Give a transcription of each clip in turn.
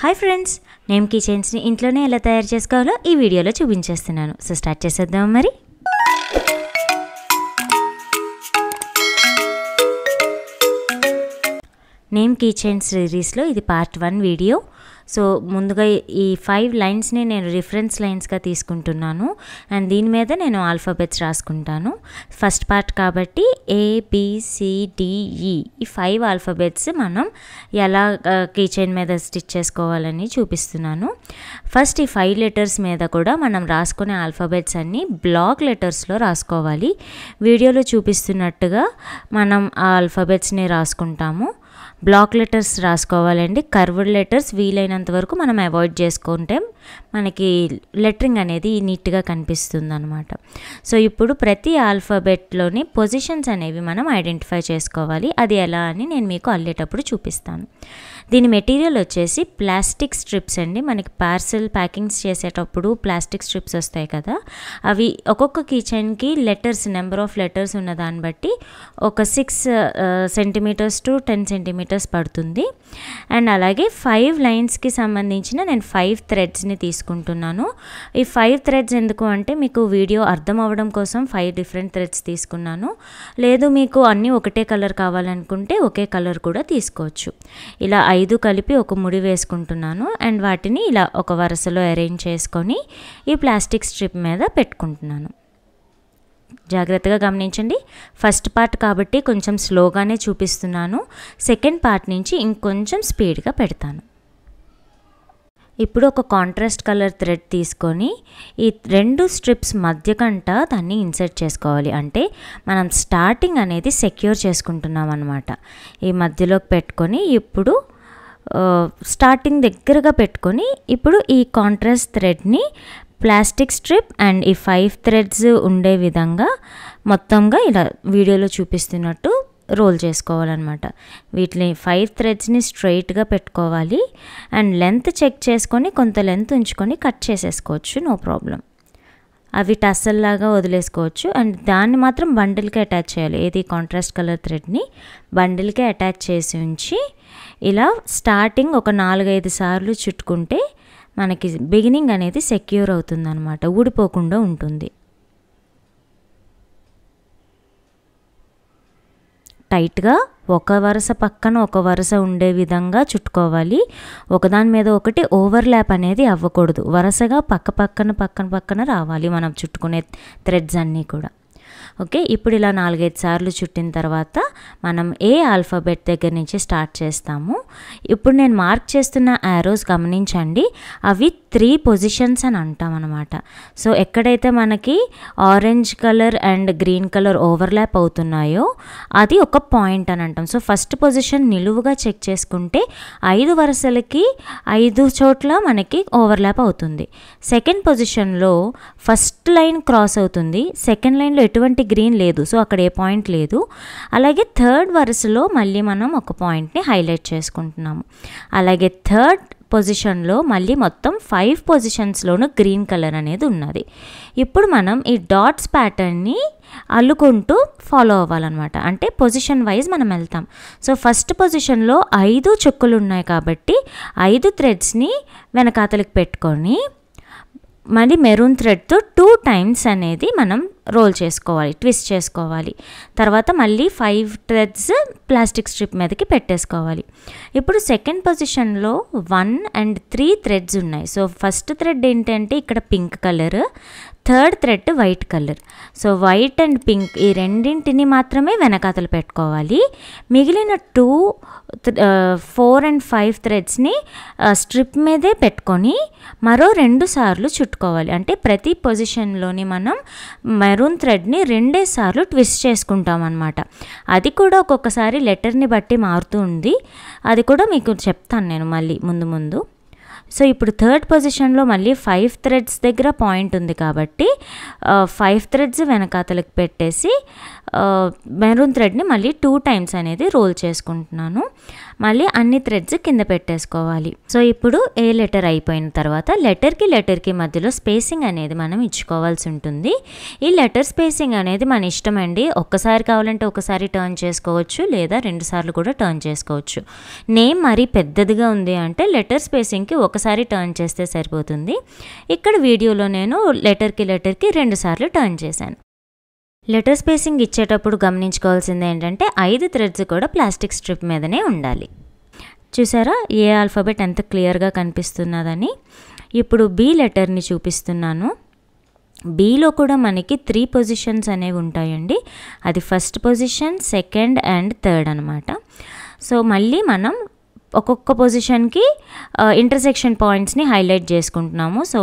Hi friends, name key చైన్స్ని ఇంట్లోనే ఎలా తయారు చేసుకోవాలో ఈ వీడియోలో చూపించేస్తున్నాను. సో స్టార్ట్ చేసేద్దాం మరి. నేమ్ కీ చైన్స్ సిరీస్లో ఇది పార్ట్ 1 వీడియో. సో ముందుగా ఈ 5 లైన్స్ని నేను రిఫరెన్స్ లైన్స్గా తీసుకుంటున్నాను అండ్ దీని మీద నేను ఆల్ఫాబెట్స్ రాసుకుంటాను. ఫస్ట్ పార్ట్ కాబట్టి ABCDE ఈ 5 ఆల్ఫాబెట్స్ మనం ఎలా కీ చైన్ మీద స్టిచ్ చేసుకోవాలని చూపిస్తున్నాను. ఫస్ట్ ఈ 5 లెటర్స్ మీద కూడా మనం రాసుకునే ఆల్ఫాబెట్స్ అన్నీ బ్లాక్ లెటర్స్లో రాసుకోవాలి. వీడియోలో చూపిస్తున్నట్టుగా మనం ఆ ఆల్ఫాబెట్స్ని రాసుకుంటాము. బ్లాక్ లెటర్స్ రాసుకోవాలండి. కర్వ్డ్ లెటర్స్ వీలైనంత వరకు మనం అవాయిడ్ చేసుకుంటే మనకి లెటరింగ్ అనేది నీట్గా కనిపిస్తుంది అనమాట. సో ఇప్పుడు ప్రతి ఆల్ఫాబెట్లోని పొజిషన్స్ అనేవి మనం ఐడెంటిఫై చేసుకోవాలి. అది ఎలా అని నేను మీకు అల్లేటప్పుడు చూపిస్తాను. దీని మెటీరియల్ వచ్చేసి ప్లాస్టిక్ స్ట్రిప్స్ అండి. మనకి పార్సెల్ ప్యాకింగ్స్ చేసేటప్పుడు ప్లాస్టిక్ స్ట్రిప్స్ వస్తాయి కదా, అవి ఒక్కొక్క కిచెన్కి లెటర్స్ నెంబర్ ఆఫ్ లెటర్స్ ఉన్న దాన్ని బట్టి ఒక 6 సెంటీమీటర్స్ టు 10 సెంటీమీటర్స్ పడుతుంది. అండ్ అలాగే 5 లైన్స్కి సంబంధించిన నేను 5 థ్రెడ్స్ని తీసుకుంటున్నాను. ఈ 5 థ్రెడ్స్ ఎందుకు అంటే మీకు వీడియో అర్థం అవ్వడం కోసం 5 డిఫరెంట్ థ్రెడ్స్ తీసుకున్నాను. లేదు మీకు అన్నీ ఒకటే కలర్ కావాలనుకుంటే ఒకే కలర్ కూడా తీసుకోవచ్చు. ఇలా 5 కలిపి ఒక ముడి వేసుకుంటున్నాను అండ్ వాటిని ఇలా ఒక వరుసలో అరేంజ్ చేసుకొని ఈ ప్లాస్టిక్ స్ట్రిప్ మీద పెట్టుకుంటున్నాను. జాగ్రత్తగా గమనించండి. ఫస్ట్ పార్ట్ కాబట్టి కొంచెం స్లోగానే చూపిస్తున్నాను. సెకండ్ పార్ట్ నుంచి ఇంకొంచెం స్పీడ్గా పెడతాను. ఇప్పుడు ఒక కాంట్రాస్ట్ కలర్ థ్రెడ్ తీసుకొని ఈ 2 స్ట్రిప్స్ మధ్య కంట దాన్ని ఇన్సర్ట్ చేసుకోవాలి. అంటే మనం స్టార్టింగ్ అనేది సెక్యూర్ చేసుకుంటున్నాం అన్నమాట. ఈ మధ్యలోకి పెట్టుకొని ఇప్పుడు స్టార్టింగ్ దగ్గరగా పెట్టుకొని ఇప్పుడు ఈ కాంట్రాస్ట్ థ్రెడ్ని ప్లాస్టిక్ స్ట్రిప్ అండ్ ఈ 5 థ్రెడ్స్ ఉండే విధంగా మొత్తంగా ఇలా వీడియోలో చూపిస్తున్నట్టు రోల్ చేసుకోవాలన్నమాట. వీటిని 5 థ్రెడ్స్ని స్ట్రైట్గా పెట్టుకోవాలి అండ్ లెంత్ చెక్ చేసుకొని కొంత లెంత్ ఉంచుకొని కట్ చేసేసుకోవచ్చు, నో ప్రాబ్లం. అవి టస్సల్లాగా వదిలేసుకోవచ్చు అండ్ దాన్ని మాత్రం బండిల్కి అటాచ్ చేయాలి. ఏది కాంట్రాస్ట్ కలర్ థ్రెడ్ని బండిల్కి అటాచ్ చేసి ఉంచి ఇలా స్టార్టింగ్ ఒక 4-5 సార్లు చుట్టుకుంటే మనకి బిగినింగ్ అనేది సెక్యూర్ అవుతుంది అనమాట, ఊడిపోకుండా ఉంటుంది. టైట్గా ఒక వరుస పక్కన ఒక వరుస ఉండే విధంగా చుట్టుకోవాలి. ఒకదాని మీద ఒకటి ఓవర్లాప్ అనేది అవ్వకూడదు. వరుసగా పక్కన రావాలి మనం చుట్టుకునే థ్రెడ్స్ అన్నీ కూడా. ఓకే, ఇప్పుడు ఇలా 4-5 సార్లు చుట్టిన తర్వాత మనం ఏ ఆల్ఫాబెట్ దగ్గర నుంచి స్టార్ట్ చేస్తాము. ఇప్పుడు నేను మార్క్ చేస్తున్న యారోస్ గమనించండి, అవి 3 పొజిషన్స్ అని అంటాం అనమాట. సో ఎక్కడైతే మనకి orange colour and green colour overlap అవుతున్నాయో అది ఒక పాయింట్ అని అంటాం. సో ఫస్ట్ పొజిషన్ నిలువుగా చెక్ చేసుకుంటే 5 వరుసలకి 5 చోట్ల మనకి ఓవర్లాప్ అవుతుంది. సెకండ్ పొజిషన్లో ఫస్ట్ లైన్ క్రాస్ అవుతుంది, సెకండ్ లైన్లో ఎటువంటి గ్రీన్ లేదు, సో అక్కడ ఏ పాయింట్ లేదు. అలాగే థర్డ్ వరుసలో మళ్ళీ మనం ఒక పాయింట్ని హైలైట్ చేసుకుంటున్నాము. అలాగే థర్డ్ పొజిషన్లో మళ్ళీ మొత్తం 5 పొజిషన్స్లోనూ గ్రీన్ కలర్ అనేది ఉన్నది. ఇప్పుడు మనం ఈ డాట్స్ ప్యాటర్న్ని అల్లుకుంటూ ఫాలో అవ్వాలన్నమాట. అంటే పొజిషన్ వైజ్ మనం వెళ్తాం. సో ఫస్ట్ పొజిషన్లో 5 చుక్కలు ఉన్నాయి కాబట్టి 5 థ్రెడ్స్ని వెనకాతలకు పెట్టుకొని మళ్ళీ మెరూన్ థ్రెడ్తో 2 టైమ్స్ అనేది మనం రోల్ చేసుకోవాలి, ట్విస్ట్ చేసుకోవాలి. తర్వాత మళ్ళీ 5 థ్రెడ్స్ ప్లాస్టిక్ స్ట్రిప్ మీదకి పెట్టేసుకోవాలి. ఇప్పుడు సెకండ్ పొజిషన్లో 1 and 3 థ్రెడ్స్ ఉన్నాయి. సో ఫస్ట్ థ్రెడ్ ఏంటంటే ఇక్కడ pink colour, third thread white colour. So white and pink ఈ రెండింటిని మాత్రమే వెనకాతలు పెట్టుకోవాలి. మిగిలిన 2, 4 and 5 థ్రెడ్స్ని స్ట్రిప్ మీదే పెట్టుకొని మరో 2 సార్లు చుట్టుకోవాలి. అంటే ప్రతి పొజిషన్లోని మనం మెరూన్ థ్రెడ్ని 2 సార్లు ట్విస్ట్ చేసుకుంటాం అన్నమాట. అది కూడా ఒక్కొక్కసారి లెటర్ని బట్టి మారుతూ ఉంది, అది కూడా మీకు చెప్తాను నేను మళ్ళీ ముందు. సో ఇప్పుడు థర్డ్ పొజిషన్లో మళ్ళీ 5 థ్రెడ్స్ దగ్గర పాయింట్ ఉంది కాబట్టి 5 థ్రెడ్స్ వెనకాతలకు పెట్టేసి మెరూన్ థ్రెడ్ని మళ్ళీ 2 టైమ్స్ అనేది రోల్ చేసుకుంటున్నాను. మళ్ళీ అన్ని థ్రెడ్స్ కింద పెట్టేసుకోవాలి. సో ఇప్పుడు ఏ లెటర్ అయిపోయిన తర్వాత లెటర్కి మధ్యలో స్పేసింగ్ అనేది మనం ఇచ్చుకోవాల్సి ఉంటుంది. ఈ లెటర్ స్పేసింగ్ అనేది మన ఇష్టం అండి. ఒక్కసారి కావాలంటే ఒకసారి టర్న్ చేసుకోవచ్చు, లేదా 2 సార్లు కూడా టర్న్ చేసుకోవచ్చు. నేమ్ మరీ పెద్దదిగా ఉంది అంటే లెటర్ స్పేసింగ్కి ఒకసారి టర్న్ చేస్తే సరిపోతుంది. ఇక్కడ వీడియోలో నేను లెటర్కి 2 సార్లు టర్న్ చేశాను. లెటర్ స్పేసింగ్ ఇచ్చేటప్పుడు గమనించుకోవాల్సింది ఏంటంటే 5 థ్రెడ్స్ కూడా ప్లాస్టిక్ స్ట్రిప్ మీదనే ఉండాలి. చూసారా ఏ ఆల్ఫాబెట్ ఎంత క్లియర్గా కనిపిస్తున్నదని. ఇప్పుడు బి లెటర్ని చూపిస్తున్నాను. బీలో కూడా మనకి 3 పొజిషన్స్ అనేవి ఉంటాయండి. అది first position, second and third అనమాట. సో మళ్ళీ మనం ఒక్కొక్క పొజిషన్కి ఇంటర్సెక్షన్ పాయింట్స్ని హైలైట్ చేసుకుంటున్నాము. సో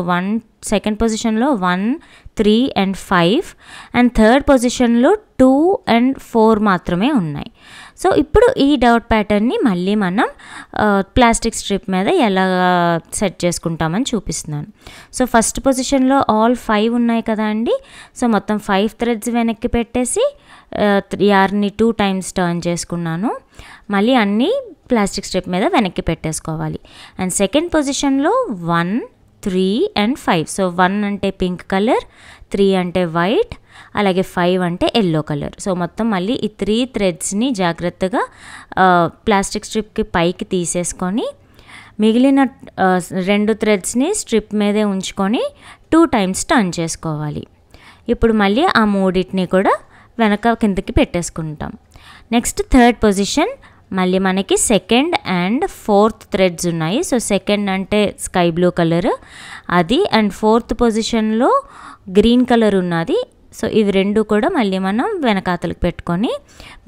సెకండ్ పొజిషన్లో 1, 3 and 5 అండ్ థర్డ్ పొజిషన్లో 2 and 4 మాత్రమే ఉన్నాయి. సో ఇప్పుడు ఈ డాట్ ప్యాటర్న్ని మళ్ళీ మనం ప్లాస్టిక్ స్ట్రిప్ మీద ఎలా సెట్ చేసుకుంటామని చూపిస్తున్నాను. సో ఫస్ట్ పొజిషన్లో ఆల్ 5 ఉన్నాయి కదా అండి. సో మొత్తం 5 థ్రెడ్స్ వెనక్కి పెట్టేసి యార్ని 2 టైమ్స్ టర్న్ చేసుకున్నాను. మళ్ళీ అన్నీ ప్లాస్టిక్ స్ట్రిప్ మీద వెనక్కి పెట్టేసుకోవాలి. అండ్ సెకండ్ పొజిషన్లో 1, 3 and 5. సో 1 అంటే పింక్ కలర్, 3 అంటే వైట్, అలాగే 5 అంటే ఎల్లో కలర్. సో మొత్తం మళ్ళీ ఈ 3 థ్రెడ్స్ని జాగ్రత్తగా ప్లాస్టిక్ స్ట్రిప్కి పైకి తీసేసుకొని మిగిలిన 2 థ్రెడ్స్ని స్ట్రిప్ మీదే ఉంచుకొని 2 టైమ్స్ టర్న్ చేసుకోవాలి. ఇప్పుడు మళ్ళీ ఆ మూడింటిని కూడా వెనక కిందకి పెట్టేసుకుంటాం. నెక్స్ట్ థర్డ్ పొజిషన్ మళ్ళీ మనకి సెకండ్ అండ్ ఫోర్త్ థ్రెడ్స్ ఉన్నాయి. సో సెకండ్ అంటే స్కై బ్లూ కలర్ అది, అండ్ ఫోర్త్ పొజిషన్లో గ్రీన్ కలర్ ఉన్నది. సో ఇవి 2 కూడా మళ్ళీ మనం వెనకాతలకు పెట్టుకొని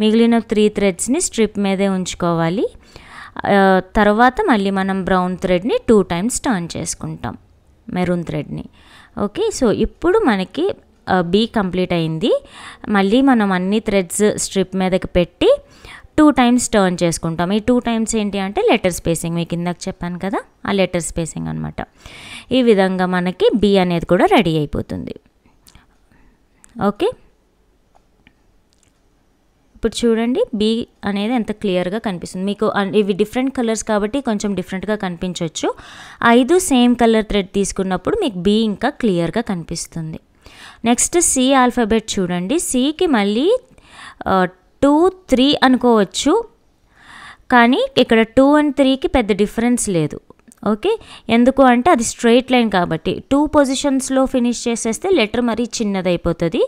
మిగిలిన 3 థ్రెడ్స్ని స్ట్రిప్ మీదే ఉంచుకోవాలి. తర్వాత మళ్ళీ మనం బ్రౌన్ థ్రెడ్ని 2 టైమ్స్ టర్న్ చేసుకుంటాం, మెరూన్ థ్రెడ్ని. ఓకే, సో ఇప్పుడు మనకి బీ కంప్లీట్ అయింది. మళ్ళీ మనం అన్ని థ్రెడ్స్ స్ట్రిప్ మీదకి పెట్టి 2 టైమ్స్ టర్న్ చేసుకుంటాం. ఈ 2 టైమ్స్ ఏంటి అంటే లెటర్ స్పేసింగ్, మీకు ఇందాక చెప్పాను కదా ఆ లెటర్ స్పేసింగ్ అనమాట. ఈ విధంగా మనకి బి అనేది కూడా రెడీ అయిపోతుంది. ఓకే, ఇప్పుడు చూడండి బి అనేది ఎంత క్లియర్గా కనిపిస్తుంది మీకు. ఇవి డిఫరెంట్ కలర్స్ కాబట్టి కొంచెం డిఫరెంట్గా కనిపించవచ్చు. 5 సేమ్ కలర్ థ్రెడ్ తీసుకున్నప్పుడు మీకు బి ఇంకా క్లియర్గా కనిపిస్తుంది. నెక్స్ట్ సి ఆల్ఫాబెట్ చూడండి. సికి మళ్ళీ 2, 3 అనుకోవచ్చు, కానీ ఇక్కడ 2 and 3కి పెద్ద డిఫరెన్స్ లేదు. ఓకే, ఎందుకు అంటే అది స్ట్రైట్ లైన్ కాబట్టి 2 పొజిషన్స్లో ఫినిష్ చేసేస్తే లెటర్ మరీ చిన్నదైపోతుంది,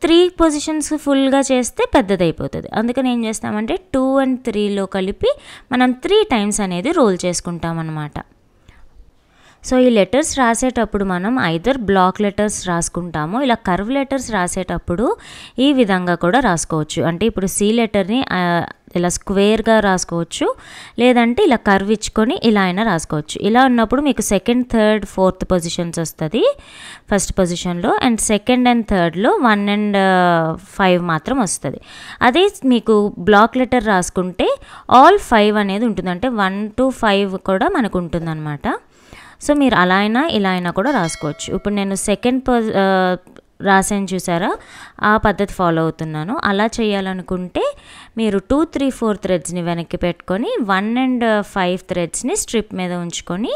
3 పొజిషన్స్ ఫుల్గా చేస్తే పెద్దదైపోతుంది. అందుకని ఏం చేస్తామంటే 2 and 3లో కలిపి మనం 3 టైమ్స్ అనేది రోల్ చేసుకుంటాం అన్నమాట. సో ఈ లెటర్స్ రాసేటప్పుడు మనం ఐదర్ బ్లాక్ లెటర్స్ రాసుకుంటాము, ఇలా కర్వ్ లెటర్స్ రాసేటప్పుడు ఈ విధంగా కూడా రాసుకోవచ్చు. అంటే ఇప్పుడు సి లెటర్ని ఇలా స్క్వేర్గా రాసుకోవచ్చు, లేదంటే ఇలా కర్వ్ ఇచ్చుకొని ఇలా అయినా రాసుకోవచ్చు. ఇలా ఉన్నప్పుడు మీకు సెకండ్, థర్డ్, ఫోర్త్ పొజిషన్స్ వస్తుంది ఫస్ట్ పొజిషన్లో, అండ్ సెకండ్ అండ్ థర్డ్లో 1 and 5 మాత్రం వస్తుంది. అదే మీకు బ్లాక్ లెటర్ రాసుకుంటే ఆల్ 5 అనేది ఉంటుంది, అంటే 1 to 5 కూడా మనకు ఉంటుందన్నమాట. సో మీరు అలా అయినా ఇలా అయినా కూడా రాసుకోవచ్చు. ఇప్పుడు నేను సెకండ్ రాసాను చూసారా, ఆ పద్ధతి ఫాలో అవుతున్నాను. అలా చేయాలనుకుంటే మీరు 2, 3, 4 థ్రెడ్స్ని వెనక్కి పెట్టుకొని 1 and 5 థ్రెడ్స్ని స్ట్రిప్ మీద ఉంచుకొని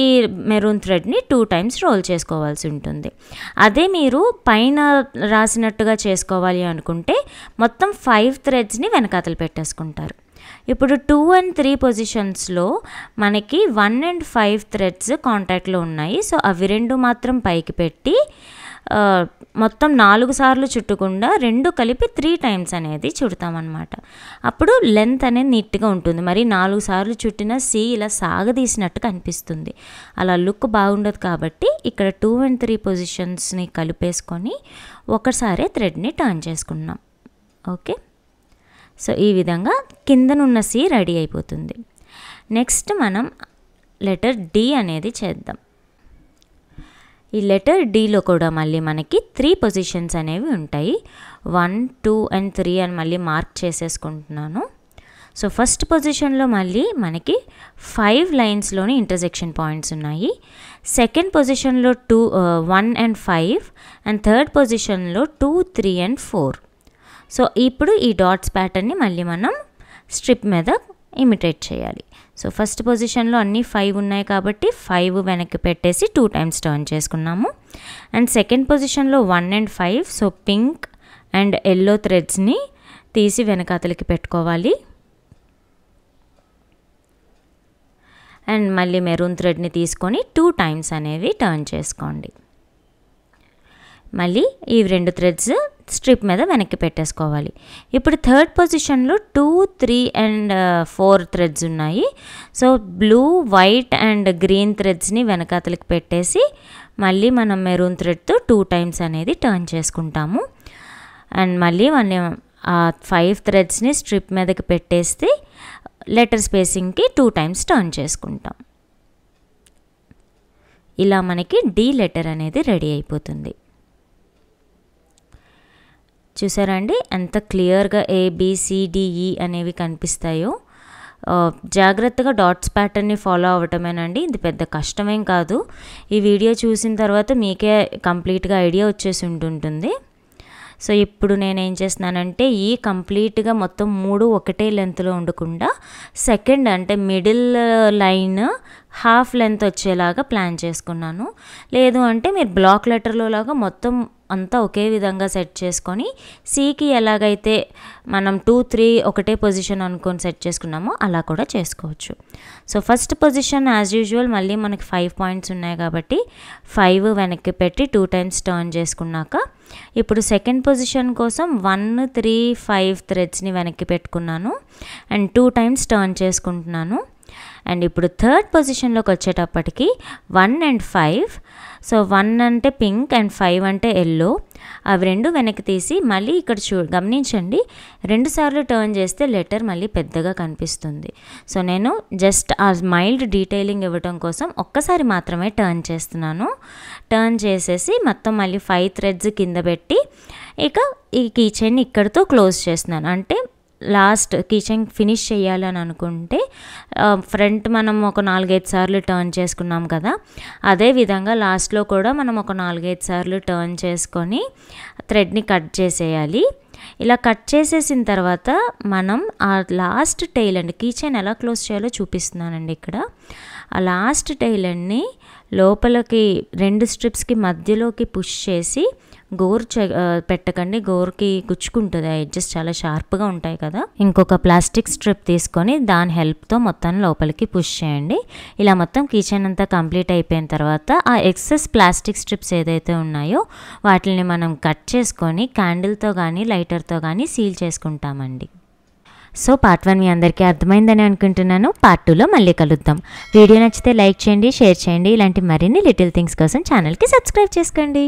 ఈ మెరూన్ థ్రెడ్ని 2 టైమ్స్ రోల్ చేసుకోవాల్సి ఉంటుంది. అదే మీరు పైన రాసినట్టుగా చేసుకోవాలి అనుకుంటే మొత్తం 5 థ్రెడ్స్ని వెనకాతలు పెట్టేసుకుంటారు. ఇప్పుడు 2 and 3 పొజిషన్స్లో మనకి 1 and 5 థ్రెడ్స్ కాంటాక్ట్లో ఉన్నాయి. సో అవి 2 మాత్రం పైకి పెట్టి మొత్తం 4 సార్లు చుట్టకుండా 2 కలిపి 3 టైమ్స్ అనేది చుడతామన్నమాట. అప్పుడు లెంత్ అనేది నీట్గా ఉంటుంది. మరి 4 సార్లు చుట్టిన సి ఇలా సాగదీసినట్టు కనిపిస్తుంది, అలా లుక్ బాగుండదు. కాబట్టి ఇక్కడ 2 and 3 పొజిషన్స్ని కలిపేసుకొని ఒకసారి థ్రెడ్ని టర్న్ చేసుకున్నాం. ఓకే, సో ఈ విధంగా కిందనున్న సి రెడీ అయిపోతుంది. నెక్స్ట్ మనం లెటర్ డి అనేది చేద్దాం. ఈ లెటర్ డిలో కూడా మళ్ళీ మనకి 3 పొజిషన్స్ అనేవి ఉంటాయి. 1, 2 and 3 అని మళ్ళీ మార్క్ చేసేసుకుంటున్నాను. సో ఫస్ట్ పొజిషన్లో మళ్ళీ మనకి 5 లైన్స్లోని ఇంటర్సెక్షన్ పాయింట్స్ ఉన్నాయి. సెకండ్ పొజిషన్లో 1 and 5 అండ్ థర్డ్ పొజిషన్లో 2, 3 and 4. సో ఇప్పుడు ఈ డాట్స్ ప్యాటర్న్ని మళ్ళీ మనం స్ట్రిప్ మీద ఇమిటేట్ చేయాలి. సో ఫస్ట్ పొజిషన్లో అన్నీ 5 ఉన్నాయి కాబట్టి 5 వెనక్కి పెట్టేసి 2 టైమ్స్ టర్న్ చేసుకున్నాము. అండ్ సెకండ్ పొజిషన్లో 1 and 5, so pink and yellow థ్రెడ్స్ని తీసి వెనకాతలకి పెట్టుకోవాలి. అండ్ మళ్ళీ మెరూన్ థ్రెడ్ని తీసుకొని 2 టైమ్స్ అనేవి టర్న్ చేసుకోండి. మళ్ళీ ఈ 2 థ్రెడ్స్ స్ట్రిప్ మీద వెనక్కి పెట్టేసుకోవాలి. ఇప్పుడు థర్డ్ పొజిషన్లో 2, 3 and 4 థ్రెడ్స్ ఉన్నాయి. So blue, white and green థ్రెడ్స్ని వెనకాతలకి పెట్టేసి మళ్ళీ మనం మెరూన్ థ్రెడ్తో 2 టైమ్స్ అనేది టర్న్ చేసుకుంటాము. అండ్ మళ్ళీ మనం ఆ 5 థ్రెడ్స్ని స్ట్రిప్ మీదకి పెట్టేస్తే లెటర్ స్పేసింగ్కి 2 టైమ్స్ టర్న్ చేసుకుంటాం. ఇలా మనకి డి లెటర్ అనేది రెడీ అయిపోతుంది. చూసారా అండి ఎంత క్లియర్గా ABCDE అనేవి కనిపిస్తాయో. జాగ్రత్తగా డాట్స్ ప్యాటర్న్ని ఫాలో అవ్వటమేనండి, ఇది పెద్ద కష్టమేం కాదు. ఈ వీడియో చూసిన తర్వాత మీకే కంప్లీట్గా ఐడియా వచ్చేసి ఉంటుంది. సో ఇప్పుడు నేనేం చేస్తున్నానంటే ఈ కంప్లీట్గా మొత్తం 3 ఒకటే లెంత్లో ఉండకుండా సెకండ్ అంటే మిడిల్ లైన్ హాఫ్ లెంత్ వచ్చేలాగా ప్లాన్ చేసుకున్నాను. లేదు అంటే మీరు బ్లాక్ లెటర్లో లాగా మొత్తం అంతా ఒకే విధంగా సెట్ చేసుకొని సికి ఎలాగైతే మనం 2, 3 ఒకటే పొజిషన్ అనుకొని సెట్ చేసుకున్నామో అలా కూడా చేసుకోవచ్చు. So first position as usual మళ్ళీ మనకి 5 పాయింట్స్ ఉన్నాయి కాబట్టి 5 వెనక్కి పెట్టి 2 టైమ్స్ టర్న్ చేసుకున్నాక ఇప్పుడు సెకండ్ పొజిషన్ కోసం 1, 3, 5 థ్రెడ్స్ని వెనక్కి పెట్టుకున్నాను అండ్ 2 టైమ్స్ టర్న్ చేసుకుంటున్నాను. అండ్ ఇప్పుడు థర్డ్ పొజిషన్లోకి వచ్చేటప్పటికి 1 and 5, సో 1 అంటే పింక్ అండ్ 5 అంటే ఎల్లో, అవి 2 వెనక్కి తీసి మళ్ళీ ఇక్కడ గమనించండి 2 సార్లు టర్న్ చేస్తే లెటర్ మళ్ళీ పెద్దగా కనిపిస్తుంది. సో నేను జస్ట్ ఆ మైల్డ్ డీటెయిలింగ్ ఇవ్వడం కోసం ఒక్కసారి మాత్రమే టర్న్ చేస్తున్నాను. టర్న్ చేసేసి మొత్తం మళ్ళీ 5 థ్రెడ్స్ కింద పెట్టి ఇక ఈ కీ చైన్ని ఇక్కడితో క్లోజ్ చేస్తున్నాను. అంటే లాస్ట్ కీచైన్ ఫినిష్ చేయాలని అనుకుంటే ఫ్రంట్ మనం ఒక 4-5 సార్లు టర్న్ చేసుకున్నాం కదా, అదేవిధంగా లాస్ట్లో కూడా మనం ఒక 4-5 సార్లు టర్న్ చేసుకొని థ్రెడ్ని కట్ చేసేయాలి. ఇలా కట్ చేసేసిన తర్వాత మనం ఆ లాస్ట్ టైల్ అండి కీచైన్ ఎలా క్లోజ్ చేయాలో చూపిస్తున్నానండి. ఇక్కడ ఆ లాస్ట్ టైల్ అండి లోపలికి 2 స్ట్రిప్స్కి మధ్యలోకి పుష్ చేసి గోరు పెట్టకండి, గోరుకి గుచ్చుకుంటుంది, ఆ ఎడ్జెస్ చాలా షార్ప్గా ఉంటాయి కదా. ఇంకొక ప్లాస్టిక్ స్ట్రిప్ తీసుకొని దాని హెల్ప్తో మొత్తం లోపలికి పుష్ చేయండి. ఇలా మొత్తం కీచైన్ అంతా కంప్లీట్ అయిపోయిన తర్వాత ఆ ఎక్సెస్ ప్లాస్టిక్ స్ట్రిప్స్ ఏదైతే ఉన్నాయో వాటిని మనం కట్ చేసుకొని క్యాండిల్తో కానీ లైటర్తో కానీ సీల్ చేసుకుంటామండి. సో పార్ట్ 1 మీ అందరికీ అర్థమైందని అనుకుంటున్నాను. పార్ట్ 2లో మళ్ళీ కలుద్దాం. వీడియో నచ్చితే లైక్ చేయండి, షేర్ చేయండి. ఇలాంటి మరిన్ని లిటిల్ థింగ్స్ కోసం ఛానల్కి సబ్స్క్రైబ్ చేసుకోండి.